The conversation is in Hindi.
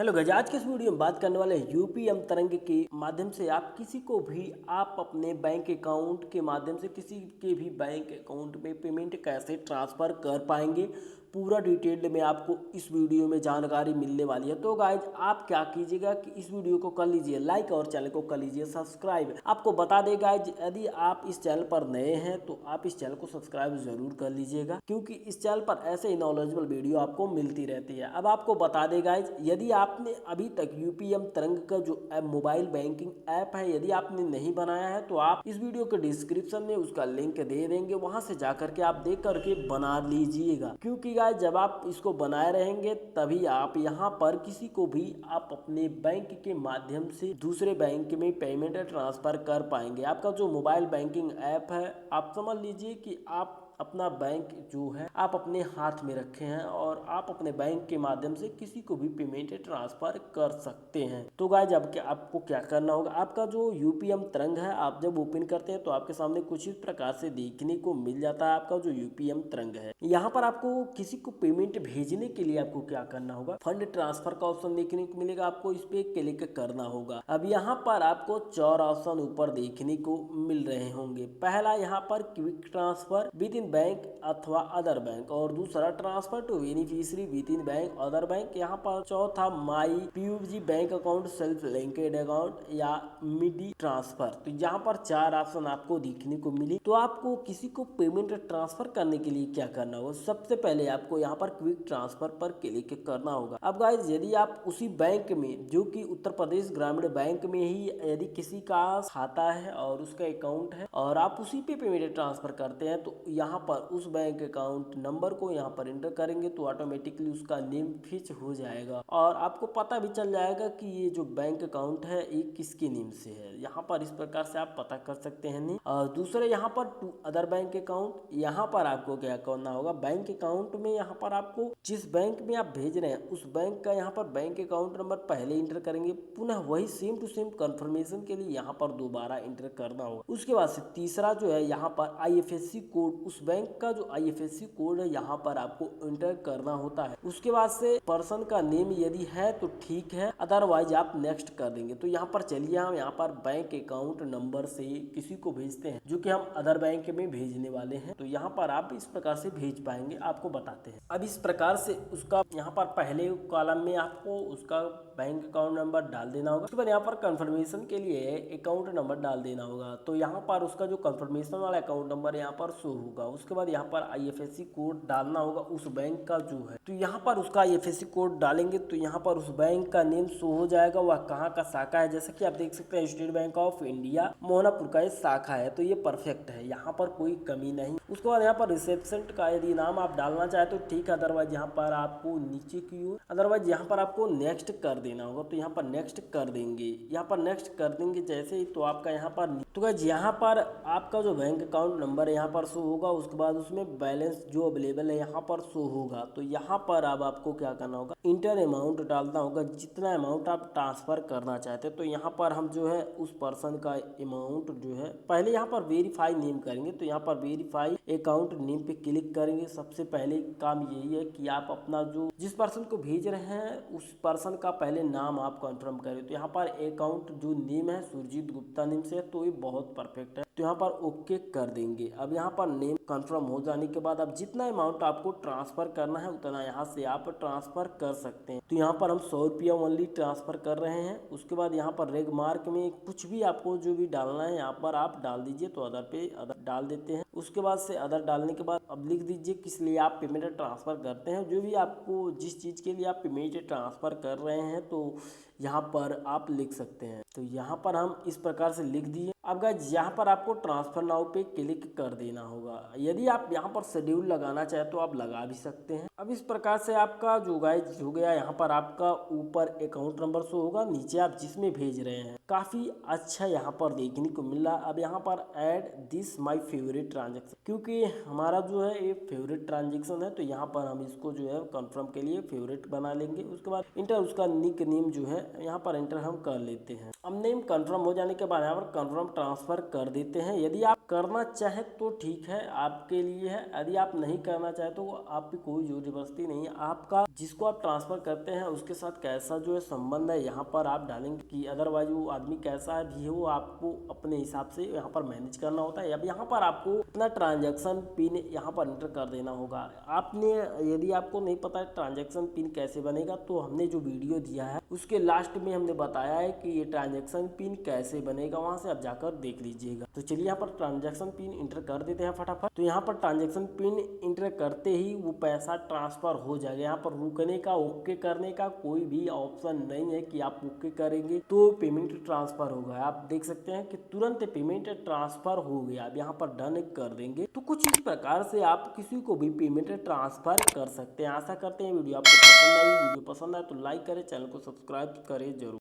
हेलो गाइस, आज के इस वीडियो में बात करने वाले हैं यूपीएम तरंग के माध्यम से आप किसी को भी आप अपने बैंक अकाउंट के माध्यम से किसी के भी बैंक अकाउंट में पेमेंट कैसे ट्रांसफ़र कर पाएंगे। पूरा डिटेल्ड में आपको इस वीडियो में जानकारी मिलने वाली है। तो गाइज आप क्या कीजिएगा कि इस वीडियो को कर लीजिए लाइक और चैनल को कर लीजिए सब्सक्राइब। आपको बता दें गाइज, यदि आप इस चैनल पर नए हैं तो आप इस चैनल को सब्सक्राइब जरूर कर लीजिएगा, क्योंकि इस चैनल पर ऐसे ही नॉलेजेबल वीडियो आपको मिलती रहती है। अब आपको बता दें गाइज, यदि आपने अभी तक यूपीएम तरंग का जो मोबाइल बैंकिंग ऐप है यदि आपने नहीं बनाया है तो आप इस वीडियो के डिस्क्रिप्शन में उसका लिंक दे देंगे, वहां से जाकर के आप देख करके बना लीजिएगा। क्योंकि गाइज जब आप इसको बनाए रहेंगे तभी आप यहाँ पर किसी को भी आप अपने बैंक के माध्यम से दूसरे बैंक में पेमेंट ट्रांसफर कर पाएंगे। आपका जो मोबाइल बैंकिंग ऐप है, आप समझ लीजिए कि आप अपना बैंक जो है आप अपने हाथ में रखे हैं और आप अपने बैंक के माध्यम से किसी को भी पेमेंट ट्रांसफर कर सकते हैं। तो गाइज अब आपको क्या करना होगा, आपका जो यूपीएम तरंग है आप जब ओपन करते हैं तो आपके सामने कुछ इस प्रकार से देखने को मिल जाता है। आपका जो यूपीएम तरंग है, यहाँ पर आपको किसी को पेमेंट भेजने के लिए आपको क्या करना होगा, फंड ट्रांसफर का ऑप्शन देखने को मिलेगा, आपको इस पे क्लिक करना होगा। अब यहाँ पर आपको 4 ऑप्शन ऊपर देखने को मिल रहे होंगे। पहला यहाँ पर quick transfer within bank अथवा अदर बैंक, और दूसरा transfer to beneficiary within bank other bank. यहाँ पर चौथा my PUG bank account self linked account या मिडी ट्रांसफर। तो यहाँ पर 4 ऑप्शन आपको देखने को मिली। तो आपको किसी को पेमेंट ट्रांसफर करने के लिए क्या करना होगा, सबसे पहले आपको यहाँ पर क्विक ट्रांसफर पर क्लिक करना होगा। अब गाइज यदि आप उसी बैंक में जो कि उत्तर प्रदेश ग्रामीण बैंक में ही यदि किसी का खाता है और उसका अकाउंट है और आप उसी पे पेमेंट ट्रांसफर करते हैं तो यहाँ पर उस बैंक अकाउंट नंबर को यहाँ पर एंटर करेंगे तो ऑटोमेटिकली उसका नेम फिच हो जाएगा और आपको पता भी चल जाएगा कि ये जो बैंक अकाउंट है ये किसके नेम से है। यहाँ पर इस प्रकार से आप पता कर सकते हैं। नहीं और दूसरे यहाँ पर टू अदर बैंक अकाउंट, यहाँ पर आपको क्या करना होगा, बैंक अकाउंट में यहाँ पर आपको जिस बैंक में आप भेज रहे हैं उस बैंक का यहाँ पर बैंक अकाउंट नंबर पहले इंटर करेंगे, पुनः वही सेम टू सेम कंफर्मेशन के लिए यहाँ पर दोबारा इंटर करना होगा। उसके बाद से तीसरा जो है यहाँ पर आईएफएससी कोड, उस बैंक का जो आईएफएससी कोड है यहाँ पर आपको इंटर करना होता है। उसके बाद से पर्सन का नेम यदि है तो ठीक है, अदरवाइज आप नेक्स्ट कर देंगे। तो यहाँ पर चलिए हम यहाँ पर बैंक अकाउंट नंबर से किसी को भेजते हैं जो कि हम अदर बैंक में भेजने वाले हैं। तो यहाँ पर आप इस प्रकार से भेज पाएंगे, आपको बताते हैं। अब इस प्रकार से उसका यहाँ पर पहले कॉलम में आपको उसका बैंक अकाउंट नंबर डाल देना होगा। उसके बाद यहाँ पर कंफर्मेशन के लिए अकाउंट नंबर डाल देना होगा। तो यहाँ पर उसका जो कंफर्मेशन वाला अकाउंट नंबर यहाँ पर शो होगा। उसके बाद यहाँ पर आईएफएससी कोड डालना होगा उस बैंक का जो है। तो यहाँ पर उसका आईएफएससी कोड डालेंगे तो यहाँ पर उस बैंक का नेम शो हो जाएगा, वह कहाँ का शाखा है। जैसे कि आप देख सकते हैं state bank of India Mohanapur का शाखा है, तो ये परफेक्ट है, यहाँ पर कोई कमी नहीं। उसके बाद यहाँ पर रिसेप्शन का यदि नाम आप डालना चाहे तो ठीक है, अदरवाइज यहाँ पर आपको नीचे की ओर अदरवाइज यहाँ पर आपको नेक्स्ट कर देना होगा। तो यहाँ पर नेक्स्ट कर देंगे, यहाँ पर नेक्स्ट कर देंगे जैसे ही तो आपका यहाँ पर तो गाइस यहाँ पर आपका जो बैंक अकाउंट नंबर यहाँ पर शो होगा। उसके बाद उसमें बैलेंस जो अवेलेबल है यहाँ पर शो होगा। तो यहाँ पर अब आपको क्या करना होगा, इंटर अमाउंट डालना होगा, जितना अमाउंट आप ट्रांसफर करना चाहते हैं। तो यहाँ पर हम जो है उस पर्सन का अमाउंट जो है पहले यहाँ पर वेरीफाई नेम करेंगे। तो यहाँ पर वेरीफाई अकाउंट नेम पे क्लिक करेंगे। सबसे पहले काम यही है कि आप अपना जो जिस पर्सन को भेज रहे हैं उस पर्सन का पहले नाम आप कंफर्म करें। तो यहाँ पर अकाउंट जो नेम है सुरजीत गुप्ता नेम से है, तो ये बहुत परफेक्ट है। तो यहाँ पर ओके कर देंगे। अब यहाँ पर नेम कंफर्म हो जाने के बाद अब जितना अमाउंट आपको ट्रांसफर करना है उतना यहाँ से आप ट्रांसफर कर सकते हैं। तो यहाँ पर हम 100 रुपया ओनली ट्रांसफर कर रहे हैं। उसके बाद यहाँ पर रेग मार्क में कुछ भी आपको जो भी डालना है यहाँ पर आप डाल दीजिए। तो अदर पे अदर डाल देते हैं। उसके बाद से अदर डालने के बाद अब लिख दीजिए किस लिए आप पेमेंट ट्रांसफर करते हैं, जो भी आपको जिस चीज़ के लिए आप पेमेंट ट्रांसफर कर रहे हैं तो यहाँ पर आप लिख सकते हैं। तो यहाँ पर हम इस प्रकार से लिख दिए। अब गाइस यहाँ पर आपको ट्रांसफर नाउ पे क्लिक कर देना होगा। यदि आप यहाँ पर शेड्यूल लगाना चाहे तो आप लगा भी सकते हैं। अब इस प्रकार से आपका जो गाइस हो गया, यहाँ पर आपका ऊपर अकाउंट नंबर शो होगा, नीचे आप जिसमें भेज रहे हैं। काफ़ी अच्छा यहाँ पर देखने को मिल रहा। अब यहाँ पर add this my favourite transaction, क्योंकि हमारा जो है ये फेवरेट ट्रांजेक्शन है तो यहाँ पर हम इसको जो है कंफर्म के लिए फेवरेट बना लेंगे। उसके बाद इंटर उसका निक नेम जो है यहाँ पर इंटर हम कर लेते हैं। अब नेम कंफर्म हो जाने के बाद यहाँ पर कंफर्म ट्रांसफर कर देते हैं। यदि आप करना चाहे तो ठीक है, आपके लिए है। यदि आप नहीं करना चाहे तो आप पे कोई जोर जबरदस्ती नहीं है। आपका जिसको आप ट्रांसफ़र करते हैं उसके साथ कैसा जो है संबंध है यहाँ पर आप डालेंगे कि अदरवाइज वो आदमी कैसा भी है वो आपको अपने हिसाब से यहाँ पर मैनेज करना होता है। अब यहाँ पर आपको अपना ट्रांजैक्शन पिन यहाँ पर एंटर कर देना होगा। आपने यदि आपको नहीं पता है ट्रांजैक्शन पिन कैसे बनेगा तो हमने जो वीडियो दिया है उसके लास्ट में हमने बताया है कि ये ट्रांजैक्शन पिन कैसे बनेगा, वहां से आप जाकर देख लीजिएगा। तो चलिए यहाँ पर ट्रांजैक्शन पिन इंटर कर देते हैं फटाफट। तो यहाँ पर ट्रांजैक्शन पिन इंटर करते ही वो पैसा ट्रांसफर हो जाएगा। यहाँ पर रुकने का ओके करने का कोई भी ऑप्शन नहीं है कि आप ओके करेंगे तो पेमेंट ट्रांसफर होगा। आप देख सकते हैं कि तुरंत पेमेंट ट्रांसफर हो गया। अब यहाँ पर डन कर देंगे। तो कुछ इस प्रकार से आप किसी को भी पेमेंट ट्रांसफर कर सकते हैं। आशा करते हैं वीडियो आपको पसंद आई। वीडियो पसंद आए तो लाइक करें, चैनल को सब्सक्राइब करें जरूर।